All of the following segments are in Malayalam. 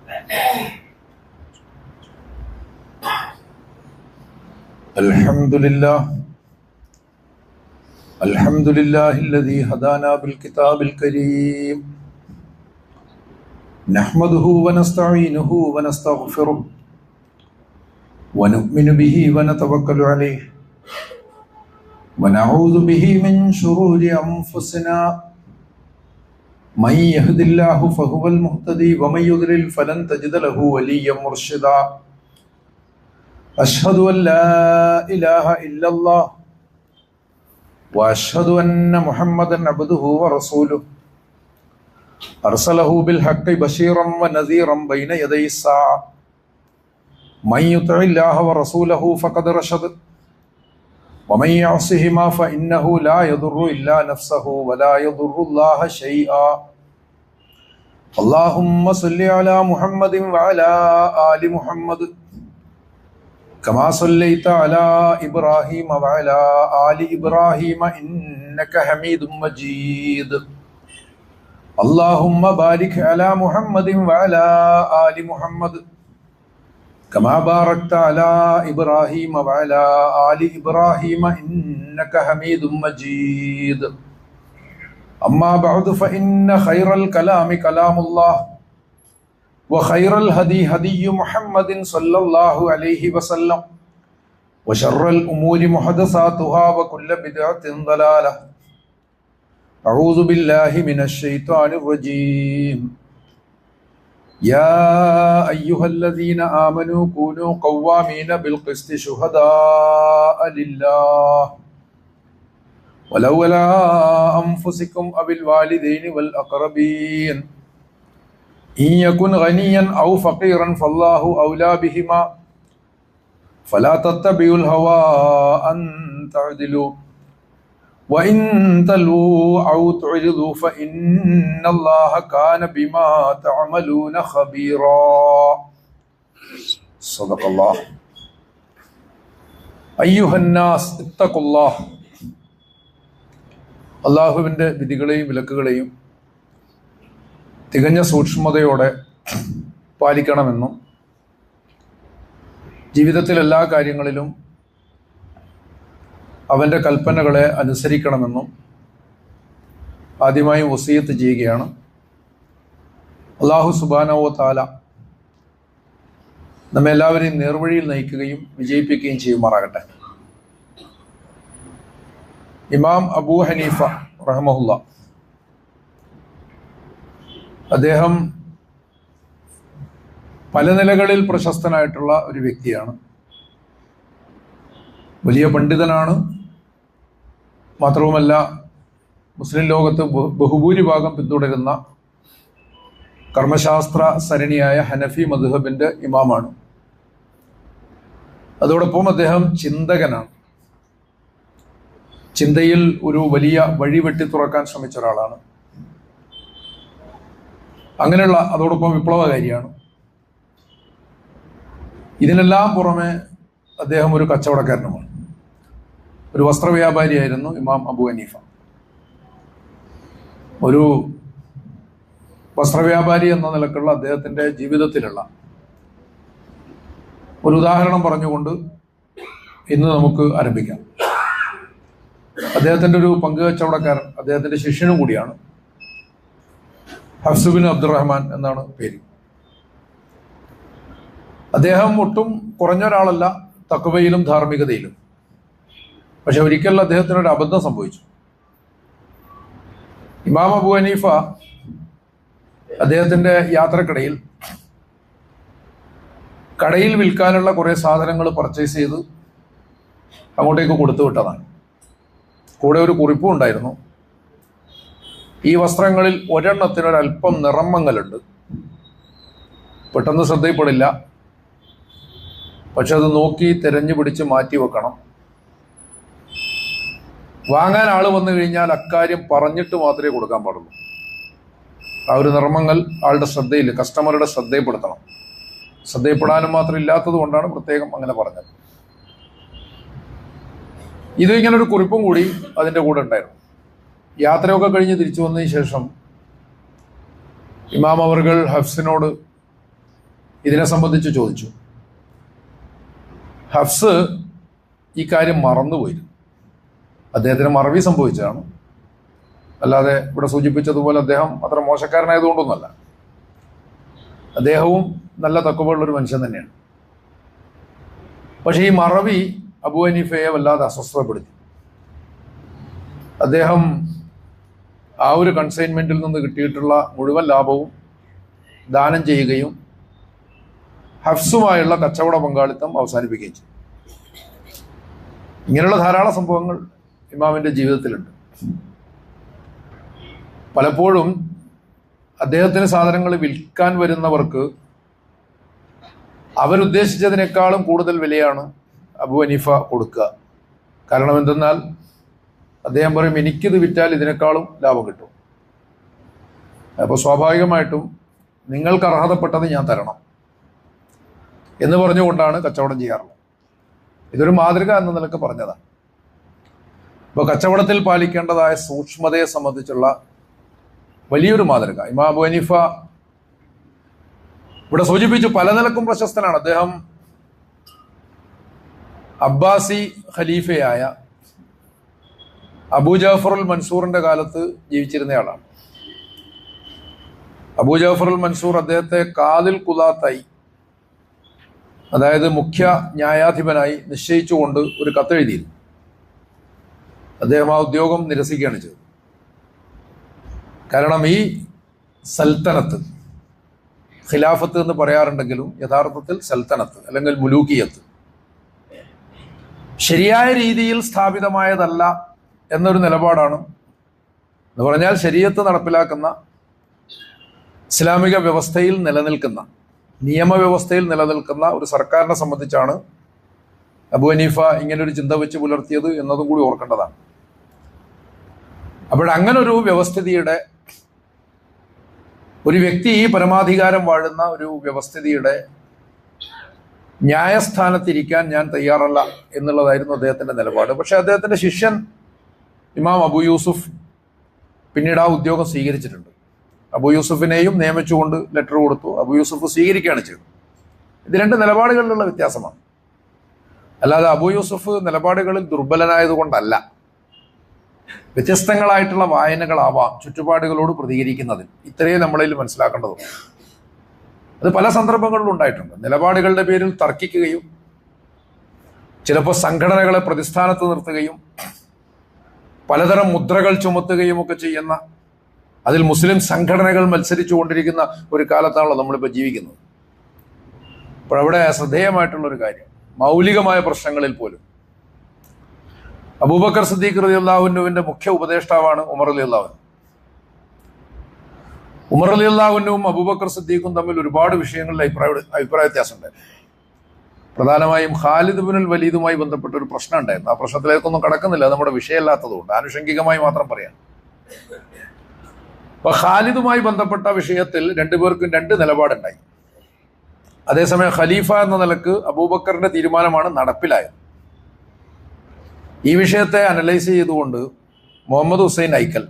الحمد لله الذي هدانا بالكتاب الكريم نحمده ونستعينه ونستغفره ونؤمن به ونتوكل عليه ونعوذ به من شرور أنفسنا من يهد الله فهو المهتدي ومن يضلل فلن تجد له وليا مرشدا أشهد أن لا إله إلا الله وأشهد أن محمدا عبده ورسوله أرسله بالحق بشيرا ونذيرا بين يدي الساعة من يطع الله ورسوله فقد رشد ومن يعصهما فإنه لا يضر إلا نفسه ولا يضر الله شيئا اللهم صل على محمد وعلى آل محمد كما صليت على إبراهيم وعلى آل إبراهيم إنك حميد مجيد اللهم بارك على محمد وعلى آل محمد كما باركت على إبراهيم وعلى آل إبراهيم إنك حميد مجيد أما بعد فإن خير الكلام كلام الله وخير الهدي هدي محمد صلى الله عليه وسلم وشر الأمور محدثاتها وكل بدعة ضلالة أعوذ بالله من الشيطان الرجيم يا أيها الذين آمنوا كونوا قوامين بالقسط شهداء لله ولو على أنفسكم أو الوالدين والأقربين إن يكن غنيا أو فقيرا فالله أولى بهما فلا تتبعوا الهوى أن تعدلوا وإن تلووا أو تعرضوا فإن الله كان بما تعملون خبيرا صدق الله أيها الناس اتقوا الله അള്ളാഹുവിൻ്റെ വിധികളെയും വിലക്കുകളെയും തികഞ്ഞ സൂക്ഷ്മതയോടെ പാലിക്കണമെന്നും ജീവിതത്തിൽ എല്ലാ കാര്യങ്ങളിലും അവൻ്റെ കൽപ്പനകളെ അനുസരിക്കണമെന്നും ആദ്യമായി വസിയത്ത് ചെയ്യുകയാണ്. അല്ലാഹു സുബ്ഹാനഹു വ തആല നമ്മെ എല്ലാവരെയും നേർവഴിയിൽ നയിക്കുകയും വിജയിപ്പിക്കുകയും ചെയ്യുമാറാകട്ടെ. ഇമാം അബൂ ഹനീഫ റഹ്മഹുല്ലാ അദ്ദേഹം പല നിലകളിൽ പ്രശസ്തനായിട്ടുള്ള ഒരു വ്യക്തിയാണ്. വലിയ പണ്ഡിതനാണ്. മാത്രവുമല്ല മുസ്ലിം ലോകത്ത് ബഹുഭൂരിഭാഗം പിന്തുടരുന്ന കർമ്മശാസ്ത്ര സരണിയായ ഹനഫി മദ്ഹബിന്റെ ഇമാമാണ്. അതോടൊപ്പം അദ്ദേഹം ചിന്തകനാണ്. ചിന്തയിൽ ഒരു വലിയ വഴി വെട്ടി തുറക്കാൻ ശ്രമിച്ച ഒരാളാണ്. അങ്ങനെയുള്ള അതോടൊപ്പം വിപ്ലവകാരിയാണ്. ഇതിനെല്ലാം പുറമെ അദ്ദേഹം ഒരു കച്ചവടക്കാരനുമാണ്. ഒരു വസ്ത്രവ്യാപാരിയായിരുന്നു ഇമാം അബൂ ഹനീഫ. ഒരു വസ്ത്രവ്യാപാരി എന്ന നിലക്കുള്ള അദ്ദേഹത്തിൻ്റെ ജീവിതത്തിലുള്ള ഒരു ഉദാഹരണം പറഞ്ഞുകൊണ്ട് ഇന്ന് നമുക്ക് ആരംഭിക്കാം. അദ്ദേഹത്തിൻ്റെ ഒരു പങ്കുകച്ചവടക്കാരൻ, അദ്ദേഹത്തിൻ്റെ ശിഷ്യനും കൂടിയാണ്. ഹഫ്സ് ബിൻ അബ്ദുറഹ്മാൻ എന്നാണ് പേര്. അദ്ദേഹം ഒട്ടും കുറഞ്ഞ ഒരാളല്ല തഖ്വയിലും ധാർമ്മികതയിലും. പക്ഷെ ഒരിക്കൽ അദ്ദേഹത്തിനൊരു അബദ്ധം സംഭവിച്ചു. ഇമാം അബൂ ഹനീഫ അദ്ദേഹത്തിൻ്റെ യാത്രക്കിടയിൽ കടയിൽ വിൽക്കാനുള്ള കുറേ സാധനങ്ങൾ പർച്ചേസ് ചെയ്ത് അങ്ങോട്ടേക്ക് കൊടുത്തു വിട്ടതാണ്. കൂടെ ഒരു കുറിപ്പും ഉണ്ടായിരുന്നു. ഈ വസ്ത്രങ്ങളിൽ ഒരെണ്ണത്തിനൊരല്പം നിറമങ്ങലുണ്ട്. പെട്ടെന്ന് ശ്രദ്ധയിൽപ്പെടില്ല. പക്ഷെ അത് നോക്കി തിരഞ്ഞു പിടിച്ച് മാറ്റി വെക്കണം. വാങ്ങാൻ ആൾ വന്നു കഴിഞ്ഞാൽ അക്കാര്യം പറഞ്ഞിട്ട് മാത്രമേ കൊടുക്കാൻ പാടുള്ളൂ. ആ ഒരു നിറമങ്ങൽ ആളുടെ ശ്രദ്ധയിൽ, കസ്റ്റമറുടെ ശ്രദ്ധയിൽപ്പെടുത്തണം. ശ്രദ്ധയിൽപ്പെടാനും മാത്രം ഇല്ലാത്തത് കൊണ്ടാണ് പ്രത്യേകം അങ്ങനെ പറഞ്ഞത്. ഇങ്ങനെ ഒരു കുറിപ്പും കൂടി അതിൻ്റെ കൂടെ ഉണ്ടായിരുന്നു. യാത്രയൊക്കെ കഴിഞ്ഞ് തിരിച്ചു വന്നതിന് ശേഷം ഇമാം അവർകൾ ഹഫ്സിനോട് ഇതിനെ സംബന്ധിച്ച് ചോദിച്ചു. ഹഫ്സ് ഈ കാര്യം മറന്നുപോയിരുന്നു. അദ്ദേഹത്തിന് മറവി സംഭവിച്ചതാണ്, അല്ലാതെ ഇവിടെ സൂചിപ്പിച്ചതുപോലെ അദ്ദേഹം അത്ര മോശക്കാരനായതുകൊണ്ടൊന്നുമല്ല. അദ്ദേഹവും നല്ല തക്കവുള്ളൊരു മനുഷ്യൻ തന്നെയാണ്. പക്ഷേ ഈ മറവി അബൂ ഹനീഫയെ വല്ലാതെ അസ്വസ്ഥപ്പെടുത്തി. അദ്ദേഹം ആ ഒരു കൺസൈൻമെന്റിൽ നിന്ന് കിട്ടിയിട്ടുള്ള മുഴുവൻ ലാഭവും ദാനം ചെയ്യുകയും ഹഫ്സുമായുള്ള കച്ചവട പങ്കാളിത്തം അവസാനിപ്പിക്കുകയും ചെയ്തു. ഇങ്ങനെയുള്ള ധാരാളം സംഭവങ്ങൾ ഇമാമിൻ്റെ ജീവിതത്തിലുണ്ട്. പലപ്പോഴും അദ്ദേഹത്തിന് സാധനങ്ങൾ വിൽക്കാൻ വരുന്നവർക്ക് അവരുദ്ദേശിച്ചതിനേക്കാളും കൂടുതൽ വിലയാണ് അബൂ ഹനീഫ കൊടുക്കുക. കാരണം എന്തെന്നാൽ അദ്ദേഹം പറയും, എനിക്കിത് വിറ്റാൽ ഇതിനേക്കാളും ലാഭം കിട്ടും. അപ്പോൾ സ്വാഭാവികമായിട്ടും നിങ്ങൾക്ക് അർഹതപ്പെട്ടത് ഞാൻ തരണം എന്ന് പറഞ്ഞുകൊണ്ടാണ് കച്ചവടം ചെയ്യാറുള്ളത്. ഇതൊരു മാതൃക എന്ന നിലക്ക് പറഞ്ഞതാണ്. ഇപ്പോൾ കച്ചവടത്തിൽ പാലിക്കേണ്ടതായ സൂക്ഷ്മതയെ സംബന്ധിച്ചുള്ള വലിയൊരു മാതൃക ഇമാം അബൂ ഹനീഫ ഇവിടെ സൂചിപ്പിച്ചു. പല നിലക്കും പ്രശസ്തനാണ്. അദ്ദേഹം അബ്ബാസി ഖലീഫയായ അബൂ ജഅഫറുൽ മൻസൂറിന്റെ കാലത്ത് ജീവിച്ചിരുന്നയാളാണ്. അബൂ ജഅഫറുൽ മൻസൂർ അദ്ദേഹത്തെ കാദിൽ ഖുദാത്തായി, അതായത് മുഖ്യ ന്യായാധിപനായി നിശ്ചയിച്ചുകൊണ്ട് ഒരു കത്തെഴുതിയിരുന്നു. അദ്ദേഹം ആ ഉദ്യോഗം നിരസിക്കുകയാണ് ചെയ്തത്. കാരണം ഈ സൽത്തനത്ത്, ഖിലാഫത്ത് എന്ന് പറയാറുണ്ടെങ്കിലും യഥാർത്ഥത്തിൽ സൽത്തനത്ത് അല്ലെങ്കിൽ മുലൂക്കിയത്ത് ശരിയായ രീതിയിൽ സ്ഥാപിതമായതല്ല എന്നൊരു നിലപാടാണ്. എന്ന് പറഞ്ഞാൽ ശരീഅത്ത് നടപ്പിലാക്കുന്ന ഇസ്ലാമിക വ്യവസ്ഥയിൽ നിലനിൽക്കുന്ന, നിയമവ്യവസ്ഥയിൽ നിലനിൽക്കുന്ന ഒരു സർക്കാരിനെ സംബന്ധിച്ചാണ് അബൂ ഹനീഫ ഇങ്ങനൊരു ചിന്ത വെച്ച് പുലർത്തിയത് എന്നതും കൂടി ഓർക്കേണ്ടതാണ്. അങ്ങനെ ഒരു വ്യവസ്ഥിതിയുടെ, ഒരു വ്യക്തി പരമാധികാരം വാഴുന്ന ഒരു വ്യവസ്ഥിതിയുടെ ന്യായസ്ഥാനത്തിരിക്കാൻ ഞാൻ തയ്യാറല്ല എന്നുള്ളതായിരുന്നു അദ്ദേഹത്തിന്റെ നിലപാട്. പക്ഷെ അദ്ദേഹത്തിന്റെ ശിഷ്യൻ ഇമാം അബൂ യൂസുഫ് പിന്നീട് ആ ഉദ്യോഗം സ്വീകരിച്ചിട്ടുണ്ട്. അബൂ യൂസുഫിനെയും നിയമിച്ചുകൊണ്ട് ലെറ്റർ കൊടുത്തു. അബൂ യൂസുഫ് സ്വീകരിക്കുകയാണ് ചെയ്തത്. ഇത് രണ്ട് നിലപാടുകളിലുള്ള വ്യത്യാസമാണ്. അല്ലാതെ അബൂ യൂസുഫ് നിലപാടുകളിൽ ദുർബലനായതുകൊണ്ടല്ല. വ്യത്യസ്തങ്ങളായിട്ടുള്ള വായനകളാവാം ചുറ്റുപാടുകളോട് പ്രതികരിക്കുന്നതിൽ. ഇത്രയും നമ്മളിൽ മനസ്സിലാക്കേണ്ടതുണ്ട്. അത് പല സന്ദർഭങ്ങളിലും ഉണ്ടായിട്ടുണ്ട്. നിലപാടുകളുടെ പേരിൽ തർക്കിക്കുകയും ചിലപ്പോൾ സംഘടനകളെ പ്രതിസ്ഥാനത്ത് നിർത്തുകയും പലതരം മുദ്രകൾ ചുമത്തുകയും ഒക്കെ ചെയ്യുന്ന, അതിൽ മുസ്ലിം സംഘടനകൾ മത്സരിച്ചു കൊണ്ടിരിക്കുന്ന ഒരു കാലത്താണല്ലോ നമ്മളിപ്പോൾ ജീവിക്കുന്നത്. അപ്പോഴവിടെ ശ്രദ്ധേയമായിട്ടുള്ളൊരു കാര്യം, മൗലികമായ പ്രശ്നങ്ങളിൽ പോലും അബൂബക്കർ സിദ്ദീഖ് റളിയല്ലാഹു അൻഹുവിന്റെ മുഖ്യ ഉപദേഷ്ടാവാണ് ഉമർ റളിയല്ലാഹു അൻഹു. ഉമർ റളിയല്ലാഹു അൻഹുവും അബൂബക്കർ സിദ്ദീഖും തമ്മിൽ ഒരുപാട് വിഷയങ്ങളിൽ അഭിപ്രായ വ്യത്യാസമുണ്ടായിരുന്നു. പ്രധാനമായും ഖാലിദ് ഇബ്നുൽ വലീദുമായി ബന്ധപ്പെട്ട ഒരു പ്രശ്നം ഉണ്ടായിരുന്നു. ആ പ്രശ്നത്തിലേക്കൊന്നും കടക്കുന്നില്ല, അത് നമ്മുടെ വിഷയമല്ലാത്തതുകൊണ്ട് ആനുഷംഗികമായി മാത്രം പറയാം. അപ്പൊ ഖാലിദുമായി ബന്ധപ്പെട്ട വിഷയത്തിൽ രണ്ടുപേർക്കും രണ്ട് നിലപാടുണ്ടായി. അതേസമയം ഖലീഫ എന്ന നിലക്ക് അബൂബക്കറിന്റെ തീരുമാനമാണ് നടപ്പിലായത്. ഈ വിഷയത്തെ അനലൈസ് ചെയ്തുകൊണ്ട് മുഹമ്മദ് ഹുസൈൻ ഐക്കൽ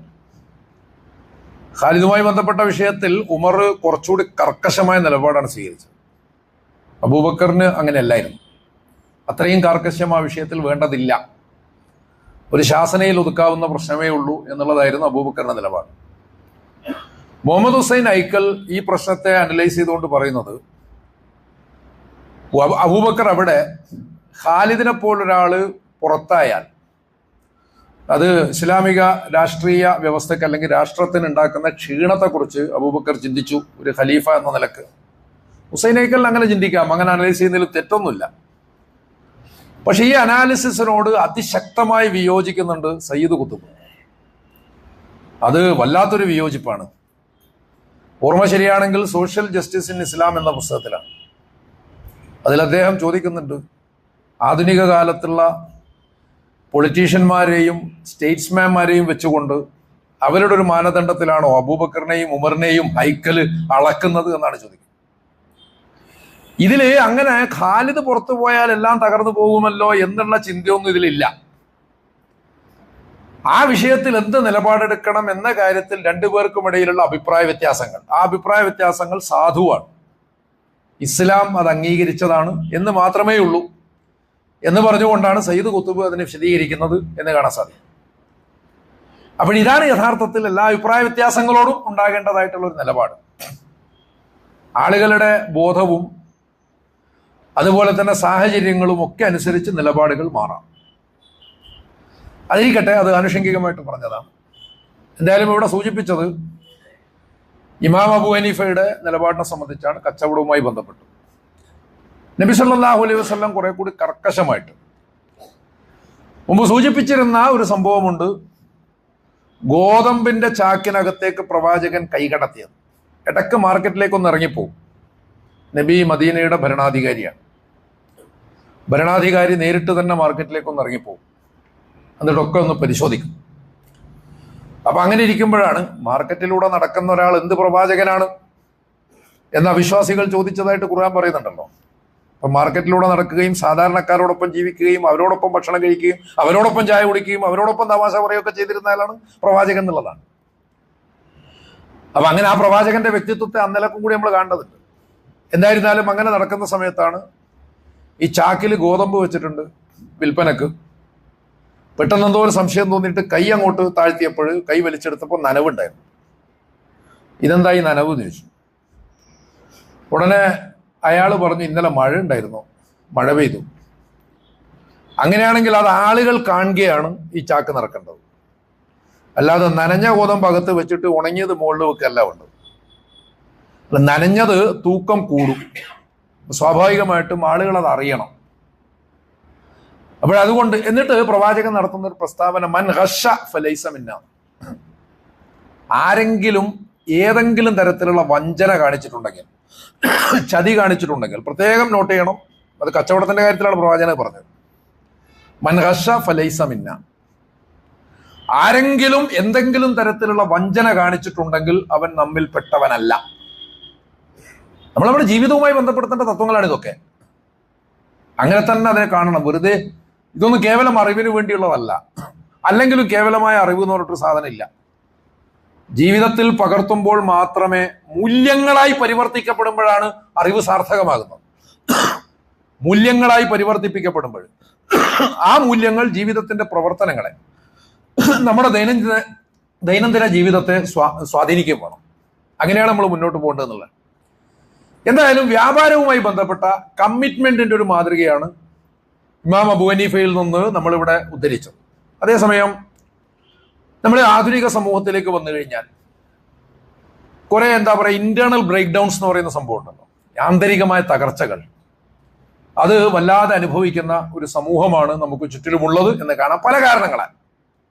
ഖാലിദുമായി ബന്ധപ്പെട്ട വിഷയത്തിൽ ഉമർ കുറച്ചുകൂടി കർക്കശമായ നിലപാടാണ് സ്വീകരിച്ചത്. അബൂബക്കറിന് അങ്ങനെയല്ലായിരുന്നു. അത്രയും കാർക്കശ്യം ആ വിഷയത്തിൽ വേണ്ടതില്ല, ഒരു ശാസനയിൽ ഒതുക്കാവുന്ന പ്രശ്നമേ ഉള്ളൂ എന്നുള്ളതായിരുന്നു അബൂബക്കറിന്റെ നിലപാട്. മുഹമ്മദ് ഹുസൈൻ ഐക്കൽ ഈ പ്രശ്നത്തെ അനലൈസ് ചെയ്തുകൊണ്ട് പറയുന്നത്, അബൂബക്കർ അവിടെ ഖാലിദിനെ പോലൊരാള് പുറത്തായാൽ അത് ഇസ്ലാമിക രാഷ്ട്രീയ വ്യവസ്ഥയ്ക്ക് അല്ലെങ്കിൽ രാഷ്ട്രത്തിന് ഉണ്ടാക്കുന്ന ക്ഷീണത്തെക്കുറിച്ച് അബൂബക്കർ ചിന്തിച്ചു ഒരു ഖലീഫ എന്ന നിലക്ക്. ഹുസൈൻ ഐക്കൽ അങ്ങനെ ചിന്തിക്കാം, അങ്ങനെ അനലൈസ് ചെയ്യുന്നതിൽ തെറ്റൊന്നുമില്ല. പക്ഷെ ഈ അനാലിസിസിനോട് അതിശക്തമായി വിയോജിക്കുന്നുണ്ട് സയ്യിദ് കുത്തുബ്. അത് വല്ലാത്തൊരു വിയോജിപ്പാണ്. ഓർമ്മ ശരിയാണെങ്കിൽ സോഷ്യൽ ജസ്റ്റിസ് ഇൻ ഇസ്ലാം എന്ന പുസ്തകത്തിലാണ്. അതിൽ അദ്ദേഹം ചോദിക്കുന്നുണ്ട്, ആധുനിക കാലത്തുള്ള പൊളിറ്റീഷ്യന്മാരെയും സ്റ്റേറ്റ്സ്മാൻമാരെയും വെച്ചുകൊണ്ട് അവരുടെ ഒരു മാനദണ്ഡത്തിലാണോ അബൂബക്കറിനെയും ഉമറിനെയും ഹൈക്കൽ അളക്കുന്നത് എന്നാണ് ചോദിക്കുന്നത്. ഇതില് അങ്ങനെ ഖാലിദ് പുറത്തു പോയാൽ എല്ലാം തകർന്നു പോകുമല്ലോ എന്നുള്ള ചിന്തയൊന്നും ഇതിലില്ല. ആ വിഷയത്തിൽ എന്ത് നിലപാടെടുക്കണം എന്ന കാര്യത്തിൽ രണ്ടുപേർക്കും ഇടയിലുള്ള അഭിപ്രായ വ്യത്യാസങ്ങൾ, ആ അഭിപ്രായ വ്യത്യാസങ്ങൾ സാധുവാണ്. ഇസ്ലാം അത് അംഗീകരിച്ചതാണ് എന്ന് മാത്രമേ ഉള്ളൂ എന്ന് പറഞ്ഞുകൊണ്ടാണ് സയ്യിദ് ഖുത്ബ് അതിനെ വിശദീകരിക്കുന്നത് എന്ന് കാണാൻ സാധിക്കും. അപ്പോൾ ഇതാണ് യഥാർത്ഥത്തിൽ എല്ലാ അഭിപ്രായ വ്യത്യാസങ്ങളോടും ഉണ്ടാകേണ്ടതായിട്ടുള്ള ഒരു നിലപാട്. ആളുകളുടെ ബോധവും അതുപോലെ തന്നെ സാഹചര്യങ്ങളും ഒക്കെ അനുസരിച്ച് നിലപാടുകൾ മാറാം. അതിരിക്കട്ടെ, അത് ആനുഷംഗികമായിട്ട് പറഞ്ഞതാണ്. എന്തായാലും ഇവിടെ സൂചിപ്പിച്ചത് ഇമാം അബൂ ഹനീഫയുടെ നിലപാടിനെ സംബന്ധിച്ചാണ്, കച്ചവടവുമായി ബന്ധപ്പെട്ടു. നബി സല്ലല്ലാഹു അലൈഹി വസല്ലം കുറെ കൂടി കർക്കശമായിട്ട് മുമ്പ് സൂചിപ്പിച്ചിരുന്ന ഒരു സംഭവമുണ്ട്. ഗോതമ്പിന്റെ ചാക്കിനകത്തേക്ക് പ്രവാചകൻ കൈകടത്തിയത്. ഇടയ്ക്ക് മാർക്കറ്റിലേക്കൊന്ന് ഇറങ്ങിപ്പോവും. നബി മദീനയുടെ ഭരണാധികാരിയാണ്. ഭരണാധികാരി നേരിട്ട് തന്നെ മാർക്കറ്റിലേക്കൊന്ന് ഇറങ്ങിപ്പോവും, എന്നിട്ടൊക്കെ ഒന്ന് പരിശോധിക്കും. അപ്പൊ അങ്ങനെ ഇരിക്കുമ്പോഴാണ് മാർക്കറ്റിലൂടെ നടക്കുന്ന ഒരാൾ എന്ത് പ്രവാചകനാണ് എന്ന അവിശ്വാസികൾ ചോദിച്ചതായിട്ട് ഖുർആൻ പറയുന്നുണ്ടല്ലോ. അപ്പൊ മാർക്കറ്റിലൂടെ നടക്കുകയും സാധാരണക്കാരോടൊപ്പം ജീവിക്കുകയും അവരോടൊപ്പം ഭക്ഷണം കഴിക്കുകയും അവരോടൊപ്പം ചായ കുടിക്കുകയും അവരോടൊപ്പം തമാശ പറയുകയൊക്കെ ചെയ്തിരുന്ന ആളാണ് പ്രവാചകൻ എന്നുള്ളതാണ്. അപ്പൊ അങ്ങനെ ആ പ്രവാചകന്റെ വ്യക്തിത്വത്തെ അന്നലക്കും കൂടി നമ്മൾ കാണേണ്ടതുണ്ട്. എന്തായിരുന്നാലും അങ്ങനെ നടക്കുന്ന സമയത്താണ് ഈ ചാക്കിൽ ഗോതമ്പ് വെച്ചിട്ടുണ്ട് വിൽപ്പനക്ക്. പെട്ടെന്ന് എന്തോ ഒരു സംശയം തോന്നിയിട്ട് കൈ അങ്ങോട്ട് താഴ്ത്തിയപ്പോൾ കൈ വലിച്ചെടുത്തപ്പോൾ നനവുണ്ടായിരുന്നു. ഇതെന്താ ഈ നനവ് എന്ന് ചോദിച്ചു. ഉടനെ അയാൾ പറഞ്ഞു, ഇന്നലെ മഴ ഉണ്ടായിരുന്നു, മഴ പെയ്തു. അങ്ങനെയാണെങ്കിൽ അത് ആളുകൾ കാണുകയാണ് ഈ ചാക്ക് നിറക്കേണ്ടത്, അല്ലാതെ നനഞ്ഞ ഗോതമ്പ് അകത്ത് വെച്ചിട്ട് ഉണങ്ങിയത് മുകളിൽ വെക്കല്ല വേണ്ടത്. നനഞ്ഞത് തൂക്കം കൂടും, സ്വാഭാവികമായിട്ടും ആളുകൾ അത് അറിയണം. അപ്പോഴതുകൊണ്ട് എന്നിട്ട് പ്രവാചകൻ നടത്തുന്ന ഒരു പ്രസ്താവന, മൻ ഖശ ഫലൈസ മിന്ന. ആരെങ്കിലും ഏതെങ്കിലും തരത്തിലുള്ള വഞ്ചന കാണിച്ചിട്ടുണ്ടെങ്കിൽ, ചതി കാണിച്ചിട്ടുണ്ടെങ്കിൽ പ്രത്യേകം നോട്ട് ചെയ്യണം. അത് കച്ചവടത്തിന്റെ കാര്യത്തിലാണ് പ്രവാചകൻ പറഞ്ഞത്. മൻ ഖശ ഫലൈസ മിന്ന. ആരെങ്കിലും എന്തെങ്കിലും തരത്തിലുള്ള വഞ്ചന കാണിച്ചിട്ടുണ്ടെങ്കിൽ അവൻ നമ്മിൽപ്പെട്ടവനല്ല. നമ്മൾ നമ്മുടെ ജീവിതവുമായി ബന്ധപ്പെടുത്തേണ്ട തത്വങ്ങളാണ് ഇതൊക്കെ. അങ്ങനെ തന്നെ അതിനെ കാണണം. വെറുതെ ഇതൊന്നും കേവലം അറിവിന് വേണ്ടിയുള്ളതല്ല. അല്ലെങ്കിലും കേവലമായ അറിവ് എന്ന് പറഞ്ഞിട്ടൊരു സാധനം ഇല്ല. ജീവിതത്തിൽ പകർത്തുമ്പോൾ മാത്രമേ മൂല്യങ്ങളായി പരിവർത്തിക്കപ്പെടുമ്പോഴാണ് അറിവ് സാർത്ഥകമാകുന്നത്. മൂല്യങ്ങളായി പരിവർത്തിപ്പിക്കപ്പെടുമ്പോൾ ആ മൂല്യങ്ങൾ ജീവിതത്തിന്റെ പ്രവർത്തനങ്ങളെ, നമ്മുടെ ദൈനംദിന ജീവിതത്തെ സ്വാധീനിക്കുകയും വേണം. അങ്ങനെയാണ് നമ്മൾ മുന്നോട്ട് പോകേണ്ടത് എന്നുള്ളത്. എന്തായാലും വ്യാപാരവുമായി ബന്ധപ്പെട്ട കമ്മിറ്റ്മെന്റിന്റെ ഒരു മാതൃകയാണ് ഇമാം അബൂ ഹനീഫയിൽ നിന്ന് നമ്മളിവിടെ ഉദ്ധരിച്ചത്. അതേസമയം നമ്മുടെ ആധുനിക സമൂഹത്തിലേക്ക് വന്നു കഴിഞ്ഞാൽ കുറെ ഇന്റേണൽ ബ്രേക്ക് ഡൗൺസ് എന്ന് പറയുന്ന സംഭവം ഉണ്ടല്ലോ, ആന്തരികമായ തകർച്ചകൾ. അത് വല്ലാതെ അനുഭവിക്കുന്ന ഒരു സമൂഹമാണ് നമുക്ക് ചുറ്റിലുമുള്ളത് എന്ന് കാണാം, പല കാരണങ്ങളാൽ.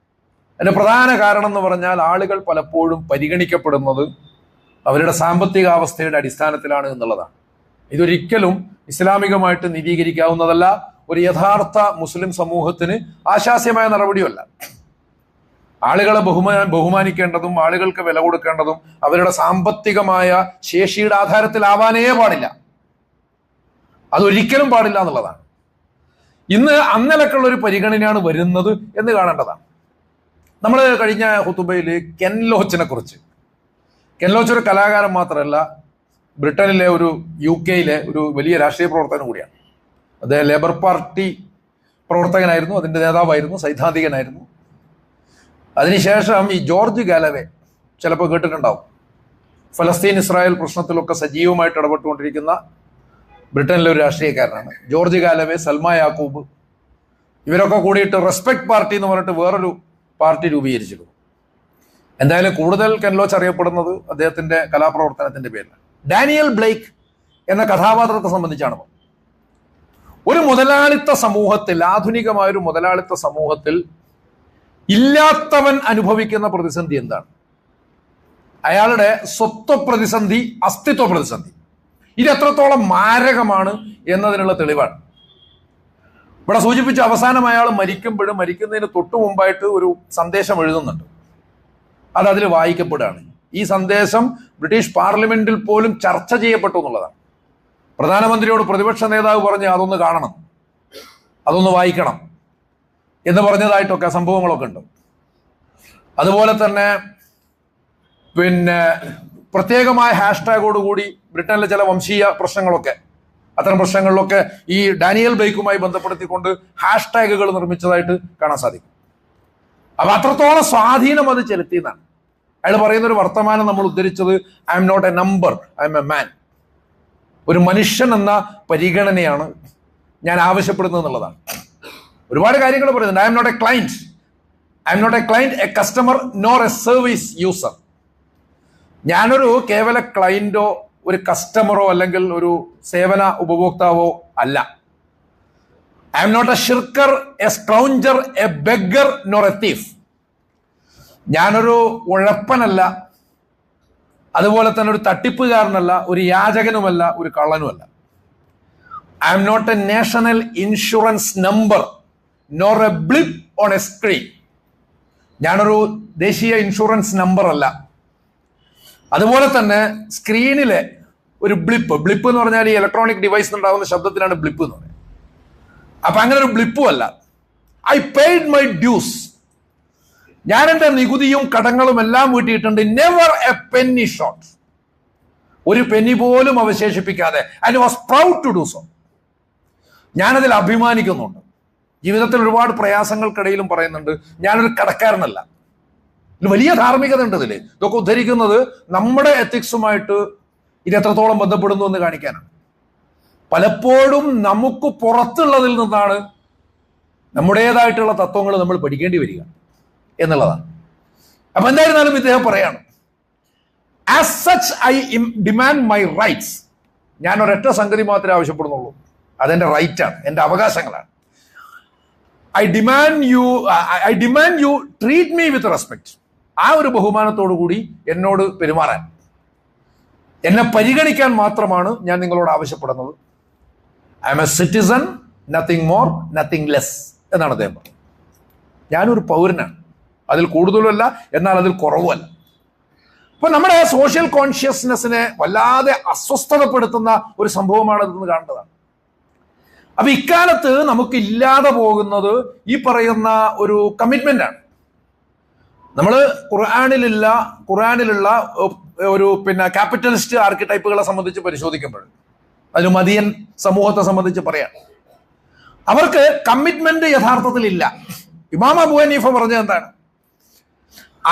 അതിന്റെ പ്രധാന കാരണം എന്ന് പറഞ്ഞാൽ ആളുകൾ പലപ്പോഴും പരിഗണിക്കപ്പെടുന്നത് അവരുടെ സാമ്പത്തികാവസ്ഥയുടെ അടിസ്ഥാനത്തിലാണ് എന്നുള്ളതാണ്. ഇതൊരിക്കലും ഇസ്ലാമികമായിട്ട് നീതീകരിക്കാവുന്നതല്ല. ഒരു യഥാർത്ഥ മുസ്ലിം സമൂഹത്തിന് ആശാസ്യമായ നടപടിയല്ല. ആളുകളെ ബഹുമാനിക്കേണ്ടതും ആളുകൾക്ക് വില കൊടുക്കേണ്ടതും അവരുടെ സാമ്പത്തികമായ ശേഷിയുടെ ആധാരത്തിലാവാനേ പാടില്ല. അതൊരിക്കലും പാടില്ല എന്നുള്ളതാണ്. ഇന്ന് അന്നലക്കുള്ള ഒരു പരിഗണനയാണ് വരുന്നത് എന്ന് കാണേണ്ടതാണ്. നമ്മൾ കഴിഞ്ഞ ഹുതുബയിൽ കെൻ ലോച്ചിനെ കുറിച്ച്, കെൻ ലോച്ച് ഒരു കലാകാരൻ മാത്രമല്ല, ബ്രിട്ടനിലെ UK ഒരു വലിയ രാഷ്ട്രീയ പ്രവർത്തകൻ കൂടിയാണ്. അദ്ദേഹം ലേബർ പാർട്ടി പ്രവർത്തകനായിരുന്നു, അതിൻ്റെ നേതാവായിരുന്നു, സൈദ്ധാന്തികനായിരുന്നു. അതിനുശേഷം ഈ ജോർജ് ഗാലവേ ചിലപ്പോൾ കേട്ടിട്ടുണ്ടാവും. ഫലസ്തീൻ ഇസ്രായേൽ പ്രശ്നത്തിലൊക്കെ സജീവമായിട്ട് ഇടപെട്ടുകൊണ്ടിരിക്കുന്ന ബ്രിട്ടനിലെ ഒരു രാഷ്ട്രീയക്കാരനാണ് ജോർജ് ഗാലവേ. സൽമാ യാക്കൂബ് ഇവരൊക്കെ കൂടിയിട്ട് റെസ്പെക്ട് പാർട്ടി എന്ന് പറഞ്ഞിട്ട് വേറൊരു പാർട്ടി രൂപീകരിച്ചിരുന്നു. എന്തായാലും കൂടുതൽ കെൻ ലോച്ച് അറിയപ്പെടുന്നത് അദ്ദേഹത്തിന്റെ കലാപ്രവർത്തനത്തിന്റെ പേരിലാണ്. ഡാനിയൽ ബ്ലേക്ക് എന്ന കഥാപാത്രത്തെ സംബന്ധിച്ചാണ്. ഒരു മുതലാളിത്ത സമൂഹത്തിൽ, ആധുനികമായ ഒരു മുതലാളിത്ത സമൂഹത്തിൽ ഇല്ലാത്തവൻ അനുഭവിക്കുന്ന പ്രതിസന്ധി എന്താണ്? അയാളുടെ സ്വത്വ പ്രതിസന്ധി, അസ്തിത്വ പ്രതിസന്ധി. ഇത് എത്രത്തോളം മാരകമാണ് എന്നതിനുള്ള തെളിവാണ് ഇവിടെ സൂചിപ്പിച്ച. അവസാനം അയാൾ മരിക്കുന്നതിന് തൊട്ടു മുമ്പായിട്ട് ഒരു സന്ദേശം എഴുതുന്നുണ്ട്. അത് അതിൽ വായിക്കപ്പെടുകയാണ്. ഈ സന്ദേശം ബ്രിട്ടീഷ് പാർലമെന്റിൽ പോലും ചർച്ച ചെയ്യപ്പെട്ടു എന്നുള്ളതാണ്. പ്രധാനമന്ത്രിയോട് പ്രതിപക്ഷ നേതാവ് പറഞ്ഞ് അതൊന്ന് കാണണം, അതൊന്ന് വായിക്കണം എന്ന് പറഞ്ഞതായിട്ടൊക്കെ സംഭവങ്ങളൊക്കെ ഉണ്ട്. അതുപോലെ തന്നെ പ്രത്യേകമായ ഹാഷ്ടാഗോടുകൂടി ബ്രിട്ടനിലെ ചില വംശീയ പ്രശ്നങ്ങളൊക്കെ, അത്തരം പ്രശ്നങ്ങളിലൊക്കെ ഈ ഡാനിയൽ ബ്ലെയ്ക്കുമായി ബന്ധപ്പെടുത്തിക്കൊണ്ട് ഹാഷ്ടാഗുകൾ നിർമ്മിച്ചതായിട്ട് കാണാൻ സാധിക്കും. അപ്പൊ അത്രത്തോളം സ്വാധീനം അത് ചെലുത്തിയെന്നാണ്. അയാൾ പറയുന്ന ഒരു വർത്തമാനം നമ്മൾ ഉദ്ധരിച്ചത്, I M not a number, I'm a man. ഒരു മനുഷ്യൻ എന്ന പരിഗണനയാണ് ഞാൻ ആവശ്യപ്പെടുന്നത് എന്നുള്ളതാണ്. ഒരുപാട് കാര്യങ്ങൾ പറയുന്നുണ്ട്. I M not a client, I M not a client, a customer, nor a service user. ഞാനൊരു കേവല ക്ലയന്റോ ഒരു കസ്റ്റമറോ അല്ലെങ്കിൽ ഒരു സേവന ഉപഭോക്താവോ അല്ല. I M not a shirker, a scrounger, a beggar, nor a thief. ഞാനൊരു ഉഴപ്പനല്ല, അതുപോലെ തന്നെ ഒരു തട്ടിപ്പുകാരനല്ല, ഒരു യാചകനുമല്ല, ഒരു കള്ളനുമല്ല. I M not a national insurance number, nor a blip on a screen. ഞാനൊരു ദേശീയ ഇൻഷുറൻസ് നമ്പർ അല്ല, അതുപോലെ തന്നെ സ്ക്രീനിലെ ഒരു ബ്ലിപ്പ് എന്ന് പറഞ്ഞാൽ ഈ ഇലക്ട്രോണിക് ഡിവൈസ് ഉണ്ടാകുന്ന ശബ്ദത്തിനാണ് ബ്ലിപ്പ് എന്ന് പറയുന്നത്. അപ്പൊ അങ്ങനെ ഒരു ബ്ലിപ്പും അല്ല. I paid my dues. ഞാൻ എന്റെ നികുതിയും കടങ്ങളും എല്ലാം വീട്ടിയിട്ടുണ്ട്. Never a penny short. ഒരു പെന്നി പോലും അവശേഷിപ്പിക്കാതെ. And was proud to do so. ഞാനതിൽ അഭിമാനിക്കുന്നുണ്ട്. ജീവിതത്തിൽ ഒരുപാട് പ്രയാസങ്ങൾക്കിടയിലും പറയുന്നുണ്ട്, ഞാനൊരു കടക്കാരനല്ല. വലിയ ധാർമ്മികത ഉണ്ട് ഇതിൽ. ഇതൊക്കെ ഉദ്ധരിക്കുന്നത് നമ്മുടെ എത്തിക്സുമായിട്ട് ഇത് എത്രത്തോളം ബന്ധപ്പെടുന്നു എന്ന് കാണിക്കാനാണ്. പലപ്പോഴും നമുക്ക് പുറത്തുള്ളതിൽ നിന്നാണ് നമ്മുടേതായിട്ടുള്ള തത്വങ്ങൾ നമ്മൾ പഠിക്കേണ്ടി വരിക എന്നുള്ളതാണ്. അപ്പൊ എന്തായിരുന്നാലും ഇദ്ദേഹം പറയാണ്, as such I demand my rights. ഞാൻ ഒരൊറ്റ സംഗതി മാത്രമേ ആവശ്യപ്പെടുന്നുള്ളൂ, അതെന്റെ റൈറ്റാണ്, എന്റെ അവകാശങ്ങളാണ്. I demand you treat me with respect. ആ ഒരു ബഹുമാനത്തോടു കൂടി എന്നോട് പെരുമാറാൻ, എന്നെ പരിഗണിക്കാൻ മാത്രമാണ് ഞാൻ നിങ്ങളോട് ആവശ്യപ്പെടുന്നത്. I M A citizen, nothing more, nothing less എന്നാണ് അദ്ദേഹം പറഞ്ഞത്. ഞാനൊരു പൗരനാണ്, അതിൽ കൂടുതലുമല്ല, എന്നാൽ അതിൽ കുറവുമല്ല. അപ്പൊ നമ്മുടെ സോഷ്യൽ കോൺഷ്യസ്നെസ്സിനെ വല്ലാതെ അസ്വസ്ഥതപ്പെടുത്തുന്ന ഒരു സംഭവമാണ് ഇതെന്ന് കാണേണ്ടതാണ്. അപ്പൊ ഇക്കാലത്ത് നമുക്ക് ഇല്ലാതെ പോകുന്നത് ഈ പറയുന്ന ഒരു കമ്മിറ്റ്മെന്റ് ആണ്. നമ്മൾ ഖുർആനിലുള്ള ഒരു ക്യാപിറ്റലിസ്റ്റ് ആർക്കിടൈപ്പുകളെ സംബന്ധിച്ച് പരിശോധിക്കുമ്പോൾ, അതിന് മദിയൻ സമൂഹത്തെ സംബന്ധിച്ച് പറയാം, അവർക്ക് കമ്മിറ്റ്മെന്റ് യഥാർത്ഥത്തിൽ ഇല്ല. ഇമാം അബൂ ഹനീഫ പറഞ്ഞത് എന്താണ്?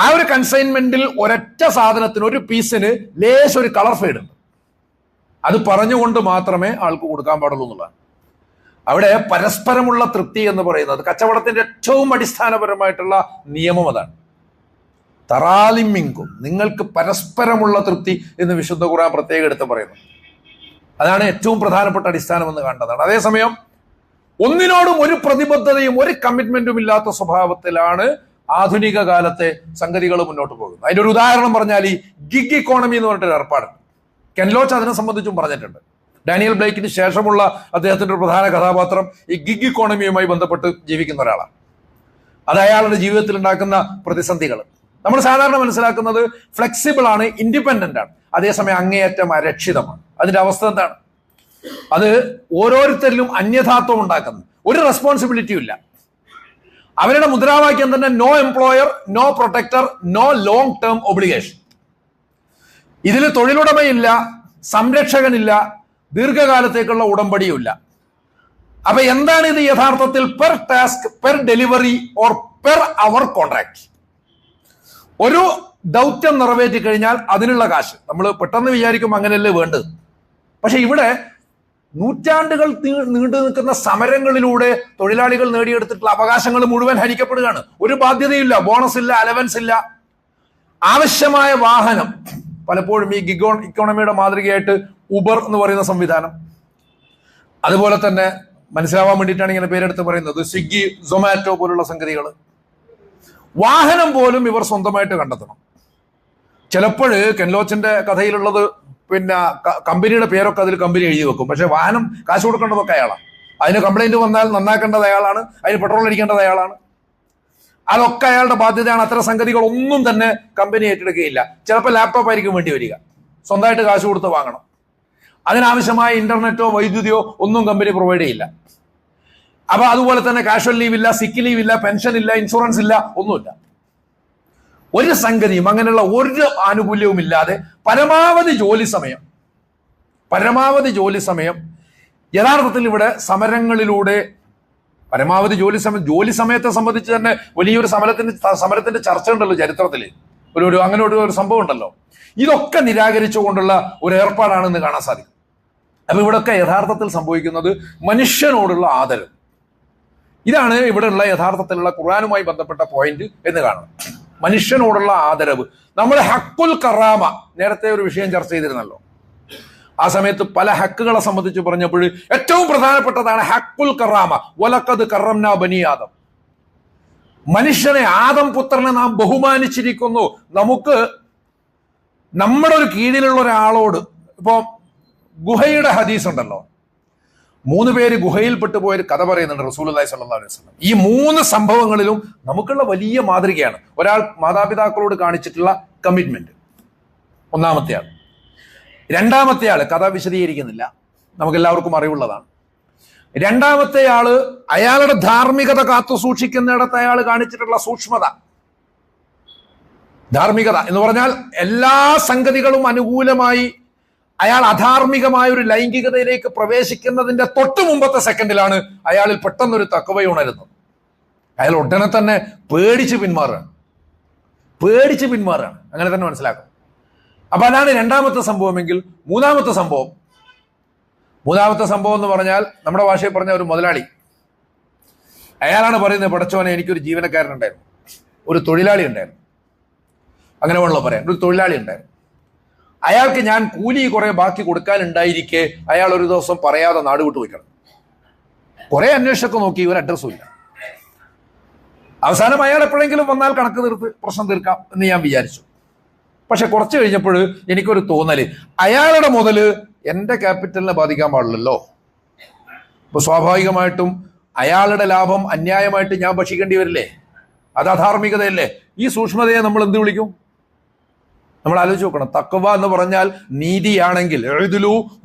ആ ഒരു കൺസൈൻമെന്റിൽ ഒരൊറ്റ സാധനത്തിന്, ഒരു പീസിന് ലേശം ഒരു കളർ ഫെയ്ഡ് ഉണ്ട്. അത് പറഞ്ഞുകൊണ്ട് മാത്രമേ ആൾക്ക് കൊടുക്കാൻ പാടുള്ളൂ എന്നുള്ളതാണ്. അവിടെ പരസ്പരമുള്ള തൃപ്തി എന്ന് പറയുന്നത് കച്ചവടത്തിന്റെ ഏറ്റവും അടിസ്ഥാനപരമായിട്ടുള്ള നിയമം അതാണ്. തറാലിമിങ്കും, നിങ്ങൾക്ക് പരസ്പരമുള്ള തൃപ്തി എന്ന് വിശുദ്ധ ഖുർആൻ പ്രത്യേകം എടുത്ത് പറയുന്നു. അതാണ് ഏറ്റവും പ്രധാനപ്പെട്ട അടിസ്ഥാനം എന്ന് കണ്ടതാണ്. അതേസമയം ഒന്നിനോടും ഒരു പ്രതിബദ്ധതയും ഒരു കമ്മിറ്റ്മെന്റും ഇല്ലാത്ത സ്വഭാവത്തിലാണ് ആധുനിക കാലത്തെ സംഗതികൾ മുന്നോട്ട് പോകുന്നത്. അതിന്റെ ഒരു ഉദാഹരണം പറഞ്ഞാൽ ഈ ഗിഗ് ഇക്കോണമി എന്ന് പറഞ്ഞിട്ടൊരു ഏർപ്പാട് കെൻ ലോച്ച് അതിനെ സംബന്ധിച്ചും പറഞ്ഞിട്ടുണ്ട്. ഡാനിയൽ ബ്ലെയ്ക്കിന് ശേഷമുള്ള അദ്ദേഹത്തിന്റെ ഒരു പ്രധാന കഥാപാത്രം ഈ ഗിഗ് ഇക്കോണമിയുമായി ബന്ധപ്പെട്ട് ജീവിക്കുന്ന ഒരാളാണ്. അത് അയാളുടെ ജീവിതത്തിൽ ഉണ്ടാക്കുന്ന പ്രതിസന്ധികൾ നമ്മൾ സാധാരണ മനസ്സിലാക്കുന്നത് ഫ്ലെക്സിബിൾ ആണ്, ഇൻഡിപെൻഡന്റ് ആണ്, അതേസമയം അങ്ങേയറ്റം അരക്ഷിതമാണ്. അതിന്റെ അവസ്ഥ എന്താണ്? അത് ഓരോരുത്തരിലും അന്യഥാത്വം ഉണ്ടാക്കുന്നു, ഒരു റെസ്പോൺസിബിലിറ്റിയും ഇല്ല. അവരുടെ മുദ്രാവാക്യം തന്നെ no employer, no protector, no long term obligation. ഇതിൽ തൊഴിലുടമയില്ല, സംരക്ഷകനില്ല, ദീർഘകാലത്തേക്കുള്ള ഉടമ്പടിയുമില്ല. അപ്പൊ എന്താണ് ഇത് യഥാർത്ഥത്തിൽ? Per task, per delivery or per hour contract. ഒരു ദൗത്യം നിറവേറ്റി കഴിഞ്ഞാൽ അതിനുള്ള കാശ്. നമ്മൾ പെട്ടെന്ന് വിചാരിക്കും അങ്ങനെയല്ലേ വേണ്ടത്. പക്ഷെ ഇവിടെ നൂറ്റാണ്ടുകൾ നീണ്ടു നിൽക്കുന്ന സമരങ്ങളിലൂടെ തൊഴിലാളികൾ നേടിയെടുത്തിട്ടുള്ള അവകാശങ്ങൾ മുഴുവൻ ഹരിക്കപ്പെടുകയാണ്. ഒരു ബാധ്യതയില്ല, ബോണസ് ഇല്ല, അലവൻസ് ഇല്ല. ആവശ്യമായ വാഹനം, പലപ്പോഴും ഈ ഗിഗ് ഇക്കോണമിയുടെ മാതൃകയായിട്ട് ഉബർ എന്ന് പറയുന്ന സംവിധാനം, അതുപോലെ തന്നെ മനസ്സിലാവാൻ വേണ്ടിയിട്ടാണ് ഇങ്ങനെ പേരെടുത്ത് പറയുന്നത് സ്വിഗ്ഗി, സൊമാറ്റോ പോലുള്ള സംഗതികൾ. വാഹനം പോലും ഇവർ സ്വന്തമായിട്ട് കണ്ടെത്തണം. ചിലപ്പോൾ കെൻ ലോച്ചിന്റെ കഥയിലുള്ളത് കമ്പനിയുടെ പേരൊക്കെ അതിൽ കമ്പനി എഴുതി വെക്കും, പക്ഷെ വാഹനം കാശ് കൊടുക്കേണ്ടതൊക്കെ അയാളാണ്. അതിന് കംപ്ലൈന്റ് വന്നാൽ നന്നാക്കേണ്ടത് അയാളാണ്, അതിന് പെട്രോൾ അടിക്കേണ്ടത് അയാളാണ്. അതൊക്കെ അയാളുടെ ബാധ്യതയാണ്. അത്തരം സംഗതികൾ ഒന്നും തന്നെ കമ്പനി ഏറ്റെടുക്കുകയില്ല. ചിലപ്പോൾ ലാപ്ടോപ്പ് ആയിരിക്കും വേണ്ടി വരിക, സ്വന്തമായിട്ട് കാശ് കൊടുത്ത് വാങ്ങണം. അതിനാവശ്യമായ ഇന്റർനെറ്റോ വൈദ്യുതിയോ ഒന്നും കമ്പനി പ്രൊവൈഡ് ചെയ്യില്ല. അപ്പൊ അതുപോലെ തന്നെ കാഷ്വൽ ലീവ് ഇല്ല, സിക്ക് ലീവ് ഇല്ല, പെൻഷൻ ഇല്ല, ഇൻഷുറൻസ് ഇല്ല, ഒന്നുമില്ല. ഒരു സംഗതിയും അങ്ങനെയുള്ള ഒരു ആനുകൂല്യവും ഇല്ലാതെ പരമാവധി ജോലി സമയം യഥാർത്ഥത്തിൽ ഇവിടെ സമരങ്ങളിലൂടെ പരമാവധി ജോലി സമയത്തെ സംബന്ധിച്ച് തന്നെ വലിയൊരു സമരത്തിന്റെ ചർച്ച ഉണ്ടല്ലോ ചരിത്രത്തിൽ. അങ്ങനെ ഒരു സംഭവം ഉണ്ടല്ലോ. ഇതൊക്കെ നിരാകരിച്ചുകൊണ്ടുള്ള ഒരു ഏർപ്പാടാണെന്ന് കാണാൻ സാധിക്കും. അപ്പൊ ഇവിടെയൊക്കെ യഥാർത്ഥത്തിൽ സംഭവിക്കുന്നത് മനുഷ്യനോടുള്ള ആദരവ്. ഇതാണ് ഇവിടെയുള്ള യഥാർത്ഥത്തിലുള്ള ഖുർആനുമായി ബന്ധപ്പെട്ട പോയിന്റ് എന്ന് കാണണം. മനുഷ്യനോടുള്ള ആദരവ്. നമ്മൾ ഹക്കുൽ കറാമ നേരത്തെ ഒരു വിഷയം ചർച്ച ചെയ്തിരുന്നല്ലോ. ആ സമയത്ത് പല ഹക്കുകളെ സംബന്ധിച്ച് പറഞ്ഞപ്പോൾ ഏറ്റവും പ്രധാനപ്പെട്ടതാണ് ഹക്കുൽ കറാമ. വലഖദ് കറംനാ ബനി ആദം. മനുഷ്യനെ, ആദം പുത്രനെ നാം ബഹുമാനിച്ചിരിക്കുന്നു. നമുക്ക് നമ്മുടെ ഒരു കീഴിലുള്ള ഒരാളോട്, ഇപ്പോ ഗുഹയുടെ ഹദീസ് ഉണ്ടല്ലോ, 3 പേര് ഗുഹയിൽപ്പെട്ടു പോയൊരു കഥ പറയുന്നുണ്ട് റസൂലുള്ളാഹി സ്വല്ലല്ലാഹു അലൈഹി വസല്ലം. ഈ 3 സംഭവങ്ങളിലും നമുക്കുള്ള വലിയ മാതൃകയാണ്. ഒരാൾ മാതാപിതാക്കളോട് കാണിച്ചിട്ടുള്ള കമ്മിറ്റ്മെന്റ്, ഒന്നാമത്തെ ആൾ. രണ്ടാമത്തെ ആള്, കഥ വിശദീകരിക്കുന്നില്ല, നമുക്കെല്ലാവർക്കും അറിവുള്ളതാണ്. രണ്ടാമത്തെ ആള് അയാളുടെ ധാർമ്മികത കാത്തു സൂക്ഷിക്കുന്നിടത്ത് അയാൾ കാണിച്ചിട്ടുള്ള സൂക്ഷ്മത. ധാർമ്മികത എന്ന് പറഞ്ഞാൽ എല്ലാ സംഗതികളും അനുകൂലമായി അയാൾ അധാർമികമായ ഒരു ലൈംഗികതയിലേക്ക് പ്രവേശിക്കുന്നതിന്റെ തൊട്ടു മുമ്പത്തെ സെക്കൻഡിലാണ് അയാളിൽ പെട്ടെന്നൊരു തഖ്വ ഉണരുന്നത്. അയാൾ ഉടനെ തന്നെ പേടിച്ച് പിന്മാറുകയാണ്. അങ്ങനെ തന്നെ മനസ്സിലാക്കും. അപ്പൊ അതാണ് രണ്ടാമത്തെ സംഭവമെങ്കിൽ മൂന്നാമത്തെ സംഭവം എന്ന് പറഞ്ഞാൽ നമ്മുടെ ഭാഷയിൽ പറഞ്ഞ ഒരു മുതലാളി, അയാളാണ് പറയുന്നത്, പടച്ചോനെ എനിക്കൊരു ജീവനക്കാരനുണ്ടായിരുന്നു, ഒരു തൊഴിലാളി ഉണ്ടായിരുന്നു, അങ്ങനെ വേണമല്ലോ പറയാൻ, ഒരു തൊഴിലാളി ഉണ്ടായിരുന്നു. അയാൾക്ക് ഞാൻ കൂലി കുറെ ബാക്കി കൊടുക്കാനുണ്ടായിരിക്കെ അയാൾ ഒരു ദിവസം പറയാതെ നാട് വിട്ടു പോയിക്കണം. കുറെ അന്വേഷണമൊക്കെ നോക്കി, ഒരു അഡ്രസ്സും ഇല്ല. അവസാനം അയാൾ എപ്പോഴെങ്കിലും വന്നാൽ കണക്ക് തീർത്ത് പ്രശ്നം തീർക്കാം എന്ന് ഞാൻ വിചാരിച്ചു. പക്ഷെ കുറച്ച് കഴിഞ്ഞപ്പോൾ എനിക്കൊരു തോന്നല്, അയാളുടെ മുതല് എന്റെ ക്യാപിറ്റലിനെ ബാധിക്കാൻ പാടില്ലല്ലോ. അപ്പൊ സ്വാഭാവികമായിട്ടും അയാളുടെ ലാഭം അന്യായമായിട്ട് ഞാൻ ഭക്ഷിക്കേണ്ടി വരില്ലേ? അത് അധാർമികതയല്ലേ? ഈ സൂക്ഷ്മതയെ നമ്മൾ എന്ത് വിളിക്കും? നമ്മൾ ആലോചിച്ച് നോക്കണം. തഖ്വ എന്ന് പറഞ്ഞാൽ നീതിയാണെങ്കിൽ എഴുതുലു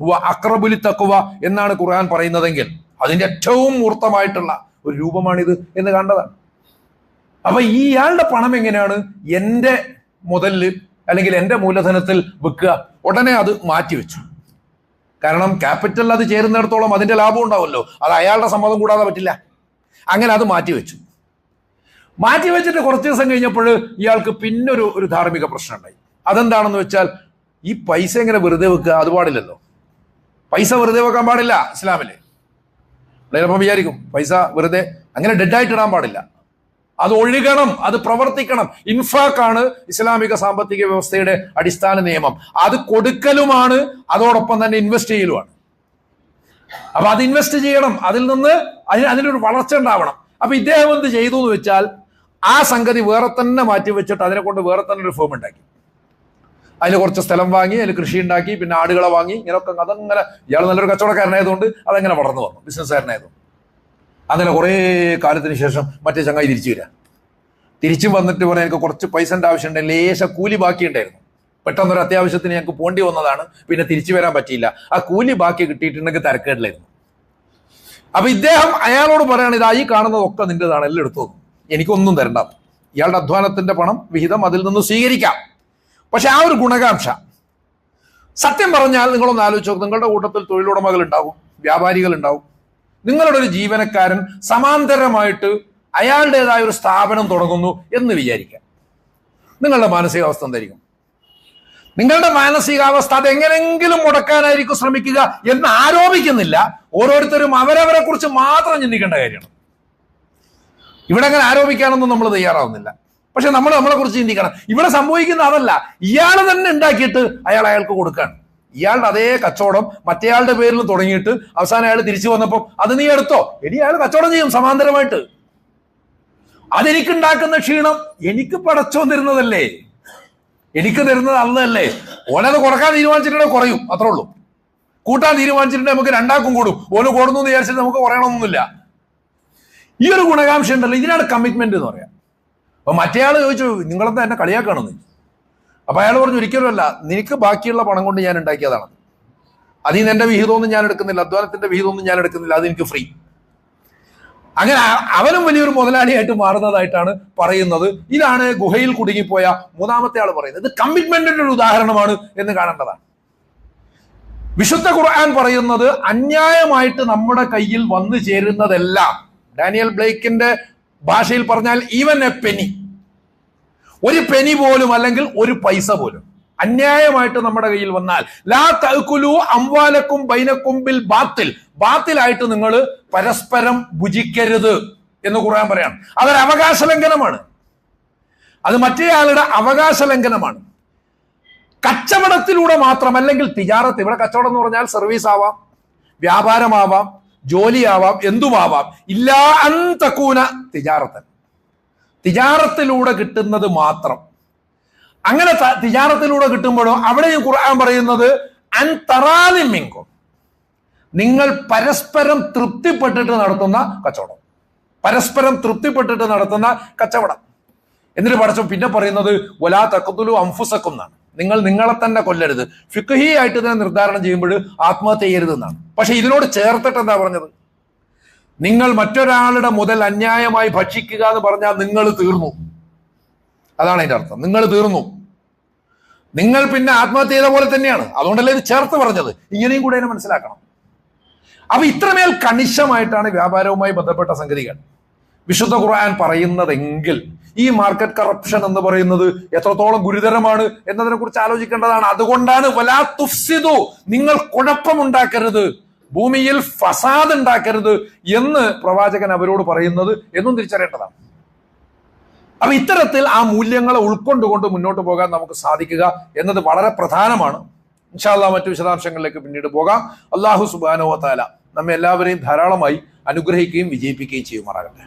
അക്രബുലി തഖ്വ എന്നാണ് ഖുർആൻ പറയുന്നതെങ്കിൽ അതിന്റെ ഏറ്റവും മൂർത്തമായിട്ടുള്ള ഒരു രൂപമാണിത് എന്ന് കണ്ടതാണ്. അപ്പൊ ഇയാളുടെ പണം എങ്ങനെയാണ് എന്റെ മുതലില് അല്ലെങ്കിൽ എന്റെ മൂലധനത്തിൽ വെക്കുക? ഉടനെ അത് മാറ്റിവെച്ചു. കാരണം ക്യാപിറ്റൽ അത് ചേരുന്നിടത്തോളം അതിന്റെ ലാഭം ഉണ്ടാവുമല്ലോ, അത് അയാളുടെ സമ്മതം കൂടാതെ പറ്റില്ല. അങ്ങനെ അത് മാറ്റിവെച്ചിട്ട് കുറച്ച് ദിവസം കഴിഞ്ഞപ്പോൾ ഇയാൾക്ക് പിന്നൊരു ധാർമ്മിക പ്രശ്നം ഉണ്ടായി. അതെന്താണെന്ന് വെച്ചാൽ, ഈ പൈസ എങ്ങനെ വെറുതെ വെക്കുക? അത് പാടില്ലല്ലോ. പൈസ വെറുതെ വെക്കാൻ പാടില്ല ഇസ്ലാമില്. ചിലപ്പോൾ വിചാരിക്കും പൈസ വെറുതെ അങ്ങനെ ഡെഡായിട്ട് ഇടാൻ പാടില്ല, അത് ഒഴുകണം, അത് പ്രവർത്തിക്കണം. ഇൻഫാഖാണ് ഇസ്ലാമിക സാമ്പത്തിക വ്യവസ്ഥയുടെ അടിസ്ഥാന നിയമം. അത് കൊടുക്കലുമാണ്, അതോടൊപ്പം തന്നെ ഇൻവെസ്റ്റ് ചെയ്യലുമാണ്. അപ്പൊ അത് ഇൻവെസ്റ്റ് ചെയ്യണം, അതിൽ നിന്ന് അതിനൊരു വളർച്ച ഉണ്ടാവണം. അപ്പൊ ഇദ്ദേഹം എന്ത് ചെയ്തു എന്ന് വെച്ചാൽ, ആ സംഗതി വേറെ തന്നെ മാറ്റി വെച്ചിട്ട് അതിനെ കൊണ്ട് വേറെ തന്നെ ഒരു ഫേം ഉണ്ടാക്കി. അതിൽ കുറച്ച് സ്ഥലം വാങ്ങി, അതിൽ കൃഷി ഉണ്ടാക്കി, പിന്നെ ആടുകളെ വാങ്ങി, ഇങ്ങനെയൊക്കെ. അതങ്ങനെ ഇയാൾ നല്ലൊരു കച്ചവടക്കാരനായതുകൊണ്ട് അതങ്ങനെ വളർന്നു വന്നു, ബിസിനസ്സുകാരനായതുകൊണ്ട്. അങ്ങനെ കുറേ കാലത്തിന് ശേഷം മറ്റേ ചങ്ങായി തിരിച്ചു വന്നിട്ട് പറയാൻ, എനിക്ക് കുറച്ച് പൈസന്റെ ആവശ്യമുണ്ട്, ലേശ കൂലി ബാക്കി ഉണ്ടായിരുന്നു, പെട്ടെന്നൊരു അത്യാവശ്യത്തിന് ഞങ്ങൾക്ക് പോണ്ടി വന്നതാണ്, പിന്നെ തിരിച്ചു വരാൻ പറ്റിയില്ല, ആ കൂലി ബാക്കി കിട്ടിയിട്ടുണ്ടെങ്കിൽ തരക്കേടില്ലായിരുന്നു. അപ്പൊ ഇദ്ദേഹം അയാളോട് പറയാണ്, ഇതാ ഈ കാണുന്നതൊക്കെ നിന്റേതാണ്, എല്ലാം എടുത്തു, എനിക്കൊന്നും തരണ്ട. ഇയാളുടെ അധ്വാനത്തിന്റെ പണം വിഹിതം അതിൽ നിന്ന് സ്വീകരിക്കാം. പക്ഷെ ആ ഒരു ഗുണകാംക്ഷ, സത്യം പറഞ്ഞാൽ നിങ്ങളൊന്ന് ആലോചിച്ച് നോക്കും. നിങ്ങളുടെ കൂട്ടത്തിൽ തൊഴിലുടമകൾ ഉണ്ടാവും, വ്യാപാരികൾ ഉണ്ടാവും. നിങ്ങളുടെ ഒരു ജീവനക്കാരൻ സമാന്തരമായിട്ട് അയാളുടേതായ ഒരു സ്ഥാപനം തുടങ്ങുന്നു എന്ന് വിചാരിക്കാം. നിങ്ങളുടെ മാനസികാവസ്ഥ എന്തായിരിക്കും? നിങ്ങളുടെ മാനസികാവസ്ഥ അതെങ്ങനെങ്കിലും മുടക്കാനായിരിക്കും ശ്രമിക്കുക എന്ന് ആരോപിക്കുന്നില്ല. ഓരോരുത്തരും അവരവരെ കുറിച്ച് മാത്രം ചിന്തിക്കേണ്ട കാര്യമാണ്. ഇവിടെ അങ്ങനെ ആരോപിക്കാനൊന്നും നമ്മൾ തയ്യാറാവുന്നില്ല. പക്ഷെ നമ്മൾ നമ്മളെ കുറിച്ച് ചിന്തിക്കണം. ഇവിടെ സംഭവിക്കുന്ന അതല്ല, ഇയാൾ തന്നെ ഉണ്ടാക്കിയിട്ട് അയാൾക്ക് കൊടുക്കാണ്. ഇയാളുടെ അതേ കച്ചവടം മറ്റേയാളുടെ പേരിൽ തുടങ്ങിയിട്ട് അവസാനം അയാൾ തിരിച്ചു വന്നപ്പോൾ അത് നീ എടുത്തോ, ഇനി അയാൾ കച്ചവടം ചെയ്യും സമാന്തരമായിട്ട്. അതെനിക്കുണ്ടാക്കുന്ന ക്ഷീണം എനിക്ക് പടച്ചോൻ തരുന്നതല്ലേ, എനിക്ക് തരുന്നത് അല്ലല്ലേ. ഓനത് കുറക്കാൻ തീരുമാനിച്ചിട്ടുണ്ടെങ്കിൽ കുറയും, അത്രേ ഉള്ളൂ. കൂട്ടാൻ തീരുമാനിച്ചിട്ടുണ്ടെങ്കിൽ നമുക്ക് രണ്ടാക്കും കൂടും. ഓന് കൂടുന്നു എന്ന് വിചാരിച്ചിട്ട് നമുക്ക് കുറയണമെന്നൊന്നുമില്ല. ഈ ഒരു ഗുണകാംക്ഷ ഉണ്ടല്ലോ, ഇതിനാണ് കമ്മിറ്റ്മെന്റ് എന്ന് പറയാം. അപ്പൊ മറ്റേയാൾ ചോദിച്ചു, നിങ്ങളെന്താ എന്നെ കളിയാക്കണമെന്ന്. അപ്പൊ അയാൾ പറഞ്ഞു, ഒരിക്കലുമല്ല, നിനക്ക് ബാക്കിയുള്ള പണം കൊണ്ട് ഞാൻ ഉണ്ടാക്കിയതാണ്. അതിൽ നിന്ന് എന്റെ വിഹിതമൊന്നും ഞാൻ എടുക്കുന്നില്ല, അധ്വാനത്തിന്റെ വിഹിതമൊന്നും ഞാൻ എടുക്കുന്നില്ല, അത് എനിക്ക് ഫ്രീ. അങ്ങനെ അവനും വലിയൊരു മുതലാളിയായിട്ട് മാറുന്നതായിട്ടാണ് പറയുന്നത്. ഇതാണ് ഗുഹയിൽ കുടുങ്ങിപ്പോയ മൂന്നാമത്തെ ആൾ പറയുന്നത്. ഇത് കമ്മിറ്റ്മെന്റിന്റെ ഒരു ഉദാഹരണമാണ് എന്ന് കാണേണ്ടതാണ്. വിശുദ്ധ ഖുർആൻ പറയുന്നത് അന്യായമായിട്ട് നമ്മുടെ കയ്യിൽ വന്നു ചേരുന്നതെല്ലാം, ഡാനിയൽ ബ്ലേക്കിന്റെ ഭാഷയിൽ പറഞ്ഞാൽ ഈവൻ എ പെനി, ഒരു പെനി പോലും അല്ലെങ്കിൽ ഒരു പൈസ പോലും അന്യായമായിട്ട് നമ്മുടെ കയ്യിൽ വന്നാൽ, ലാ തഅ്കുലു അംവാലക്കും ബൈനക്കും ബിൽ ബാത്തിൽ, ബാത്തിലായിട്ട് നിങ്ങൾ പരസ്പരം ഭുജിക്കരുത് എന്ന് ഖുർആൻ പറയാണ്. അതൊരു അവകാശ ലംഘനമാണ്. അത് മറ്റേയാളുടെ അവകാശ ലംഘനമാണ്. കച്ചവടത്തിലൂടെ മാത്രം, അല്ലെങ്കിൽ തിജാറത്ത്, ഇവിടെ കച്ചവടം എന്ന് പറഞ്ഞാൽ സർവീസ് ആവാം, വ്യാപാരമാവാം, ജോലിയാവാം, എന്തുമാവാം. ഇല്ലാ അൻ തകൂന തിജാറത്തൻ, തിജാറത്തിലൂടെ കിട്ടുന്നത് മാത്രം. അങ്ങനെ തിജാറത്തിലൂടെ കിട്ടുമ്പോഴോ അവിടെയും ഖുർആൻ പറയുന്നത് അൻ തറാദിൻ മിൻകും, നിങ്ങൾ പരസ്പരം തൃപ്തിപ്പെട്ടിട്ട് നടത്തുന്ന കച്ചവടം, പരസ്പരം തൃപ്തിപ്പെട്ടിട്ട് നടത്തുന്ന കച്ചവടം. എന്നിട്ട് പഠിച്ചു പിന്നെ പറയുന്നത് വലാ തഖ്തുലു അൻഫുസക്കും എന്നാണ്. നിങ്ങൾ നിങ്ങളെ തന്നെ കൊല്ലരുത്. ഫിഖ്ഹി ആയിട്ട് തന്നെ നിർദ്ധാരണം ചെയ്യുമ്പോൾ ആത്മഹത്യ ചെയ്യരുത് എന്നാണ്. പക്ഷെ ഇതിനോട് ചേർത്തിട്ട് എന്താ പറഞ്ഞത്? നിങ്ങൾ മറ്റൊരാളുടെ മുതൽ അന്യായമായി ഭക്ഷിക്കുക എന്ന് പറഞ്ഞാൽ നിങ്ങൾ തീർന്നു. അതാണ് അതിന്റെ അർത്ഥം. നിങ്ങൾ തീർന്നു, നിങ്ങൾ പിന്നെ ആത്മഹത്യ ചെയ്ത പോലെ തന്നെയാണ്. അതുകൊണ്ടല്ലേ ഇത് ചേർത്ത് പറഞ്ഞത്. ഇങ്ങനെയും കൂടെ അതിനെ മനസ്സിലാക്കണം. അപ്പൊ ഇത്രമേൽ കണിശമായിട്ടാണ് വ്യാപാരവുമായി ബന്ധപ്പെട്ട സംഗതികൾ വിശുദ്ധ ഖുർആൻ പറയുന്നതെങ്കിൽ ഈ മാർക്കറ്റ് കറപ്ഷൻ എന്ന് പറയുന്നത് എത്രത്തോളം ഗുരുതരമാണ് എന്നതിനെ കുറിച്ച് ആലോചിക്കേണ്ടതാണ്. അതുകൊണ്ടാണ് വലാ തുഫ്സിദു, നിങ്ങൾ കുഴപ്പമുണ്ടാക്കരുത്, ഭൂമിയിൽ ഫസാദ് ഉണ്ടാക്കരുത് എന്ന് പ്രവാചകൻ അവരോട് പറയുന്നത് എന്നും തിരിച്ചറിയേണ്ടതാണ്. അപ്പൊ ഇത്തരത്തിൽ ആ മൂല്യങ്ങളെ ഉൾക്കൊണ്ടുകൊണ്ട് മുന്നോട്ട് പോകാൻ നമുക്ക് സാധിക്കുക എന്നത് വളരെ പ്രധാനമാണ്. ഇൻഷാ അല്ലാഹ് മറ്റു വിശദാംശങ്ങളിലേക്ക് പിന്നീട് പോകാം. അല്ലാഹു സുബ്ഹാനഹു വ തആല നമ്മെ എല്ലാവരെയും ധാരാളമായി അനുഗ്രഹിക്കുകയും വിജയിപ്പിക്കുകയും ചെയ്യുമാറാകട്ടെ.